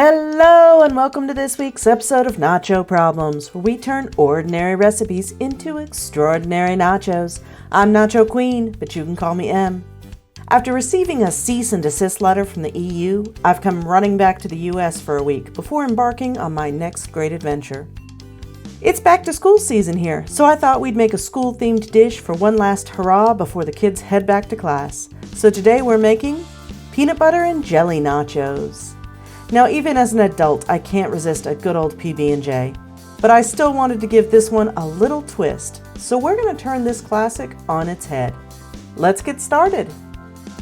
Hello and welcome to this week's episode of Nacho Problems, where we turn ordinary recipes into extraordinary nachos. I'm Nacho Queen, but you can call me M. After receiving a cease and desist letter from the EU, I've come running back to the US for a week before embarking on my next great adventure. It's back to school season here, so I thought we'd make a school-themed dish for one last hurrah before the kids head back to class. So today we're making peanut butter and jelly nachos. Now, even as an adult, I can't resist a good old PB&J, but I still wanted to give this one a little twist, so we're going to turn this classic on its head. Let's get started.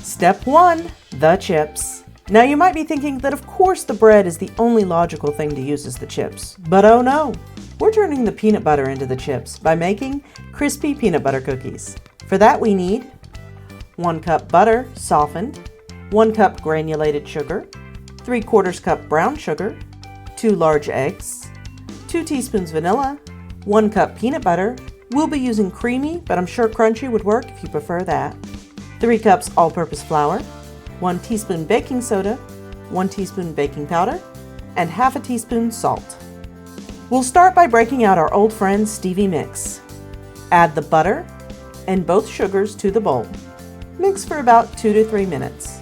Step 1, the chips. Now, you might be thinking that of course the bread is the only logical thing to use as the chips, but oh no. We're turning the peanut butter into the chips by making crispy peanut butter cookies. For that we need 1 cup butter, softened, 1 cup granulated sugar, 3/4 cup brown sugar, 2 large eggs, 2 teaspoons vanilla, 1 cup peanut butter. We'll be using creamy, but I'm sure crunchy would work if you prefer that. 3 cups all-purpose flour, 1 teaspoon baking soda, 1 teaspoon baking powder, and half a teaspoon salt. We'll start by breaking out our old friend Stevie mix. Add the butter and both sugars to the bowl. Mix for about 2 to 3 minutes.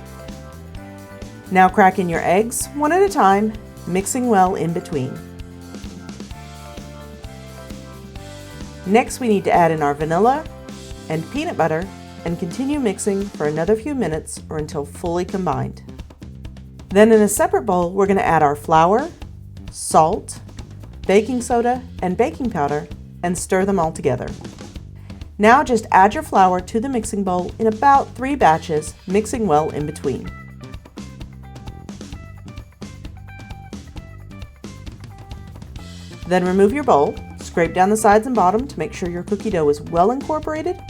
Now crack in your eggs one at a time, mixing well in between. Next we need to add in our vanilla and peanut butter and continue mixing for another few minutes or until fully combined. Then in a separate bowl we're going to add our flour, salt, baking soda, and baking powder and stir them all together. Now just add your flour to the mixing bowl in about 3 batches, mixing well in between. Then remove your bowl, scrape down the sides and bottom to make sure your cookie dough is well incorporated,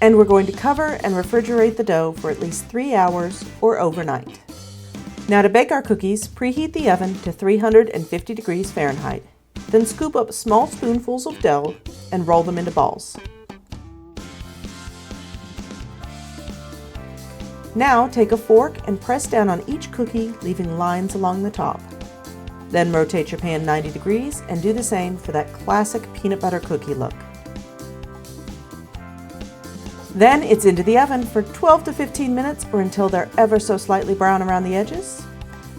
and we're going to cover and refrigerate the dough for at least 3 hours or overnight. Now to bake our cookies, preheat the oven to 350 degrees Fahrenheit. Then scoop up small spoonfuls of dough and roll them into balls. Now take a fork and press down on each cookie, leaving lines along the top. Then rotate your pan 90 degrees and do the same for that classic peanut butter cookie look. Then it's into the oven for 12 to 15 minutes or until they're ever so slightly brown around the edges.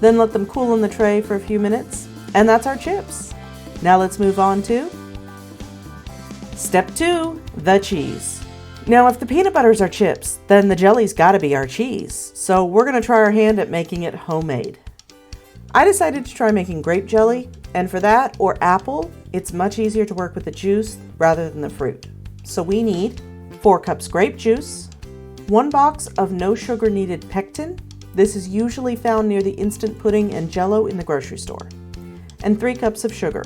Then let them cool in the tray for a few minutes, and that's our chips. Now let's move on to Step 2, the cheese. Now if the peanut butter's our chips, then the jelly's gotta be our cheese. So we're gonna try our hand at making it homemade. I decided to try making grape jelly, and for that, or apple, it's much easier to work with the juice rather than the fruit. So we need 4 cups grape juice, 1 box of no sugar needed pectin. This is usually found near the instant pudding and jello in the grocery store, and 3 cups of sugar.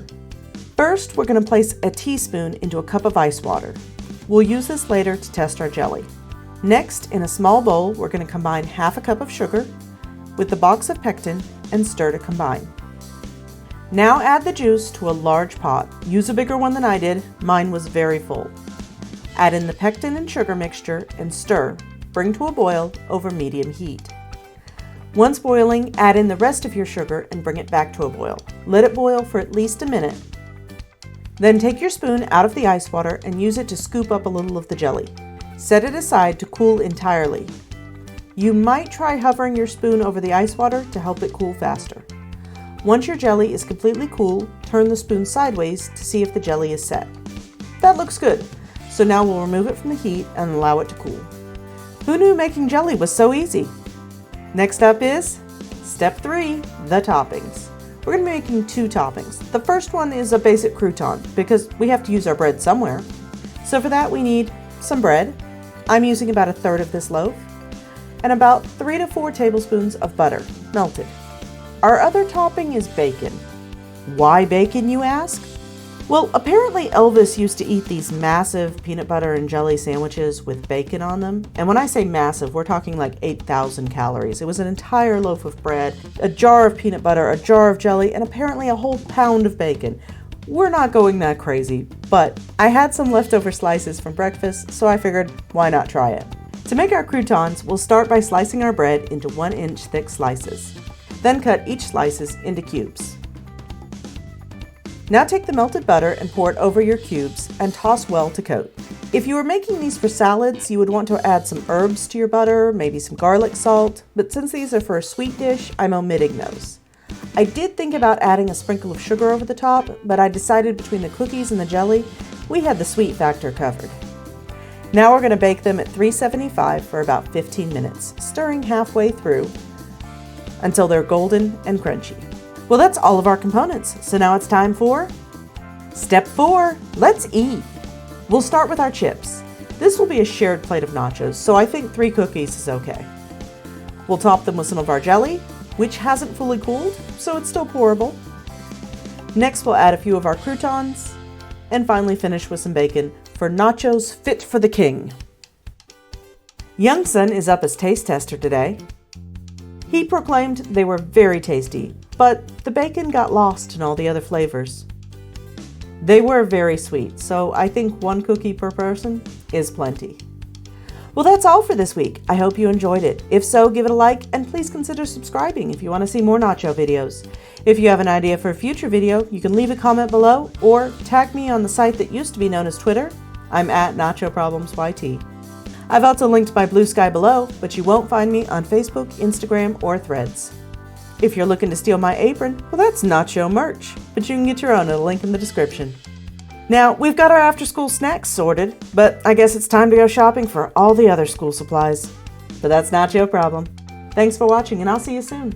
First, we're going to place a teaspoon into a cup of ice water. We'll use this later to test our jelly. Next, in a small bowl, we're going to combine half a cup of sugar with the box of pectin and stir to combine. Now add the juice to a large pot. Use a bigger one than I did. Mine was very full. Add in the pectin and sugar mixture and stir. Bring to a boil over medium heat. Once boiling, add in the rest of your sugar and bring it back to a boil. Let it boil for at least a minute. Then take your spoon out of the ice water and use it to scoop up a little of the jelly. Set it aside to cool entirely. You might try hovering your spoon over the ice water to help it cool faster. Once your jelly is completely cool, turn the spoon sideways to see if the jelly is set. That looks good, so now we'll remove it from the heat and allow it to cool. Who knew making jelly was so easy? Next up is Step 3, the toppings. We're going to be making 2 toppings. The first one is a basic crouton because we have to use our bread somewhere. So for that we need some bread. I'm using about 1/3 of this loaf, and about 3 to 4 tablespoons of butter, melted. Our other topping is bacon. Why bacon, you ask? Well, apparently Elvis used to eat these massive peanut butter and jelly sandwiches with bacon on them. And when I say massive, we're talking like 8,000 calories. It was an entire loaf of bread, a jar of peanut butter, a jar of jelly, and apparently a whole pound of bacon. We're not going that crazy, but I had some leftover slices from breakfast, so I figured, why not try it? To make our croutons, we'll start by slicing our bread into 1-inch thick slices. Then cut each slices into cubes. Now take the melted butter and pour it over your cubes and toss well to coat. If you were making these for salads, you would want to add some herbs to your butter, maybe some garlic salt, but since these are for a sweet dish, I'm omitting those. I did think about adding a sprinkle of sugar over the top, but I decided between the cookies and the jelly, we had the sweet factor covered. Now we're going to bake them at 375 for about 15 minutes, stirring halfway through until they're golden and crunchy. Well, that's all of our components, so now it's time for Step 4, let's eat! We'll start with our chips. This will be a shared plate of nachos, so I think 3 cookies is okay. We'll top them with some of our jelly, which hasn't fully cooled, so it's still pourable. Next, we'll add a few of our croutons, and finally finish with some bacon for nachos fit for the king. Youngson is up as taste tester today. He proclaimed they were very tasty, but the bacon got lost in all the other flavors. They were very sweet, so I think 1 cookie per person is plenty. Well, that's all for this week. I hope you enjoyed it. If so, give it a like and please consider subscribing if you want to see more nacho videos. If you have an idea for a future video, you can leave a comment below or tag me on the site that used to be known as Twitter. I'm at NachoProblemsYT. I've also linked my Blue Sky below, but you won't find me on Facebook, Instagram, or Threads. If you're looking to steal my apron, well, that's nacho merch, but you can get your own at a link in the description. Now, we've got our after-school snacks sorted, but I guess it's time to go shopping for all the other school supplies. But that's not your problem. Thanks for watching, and I'll see you soon.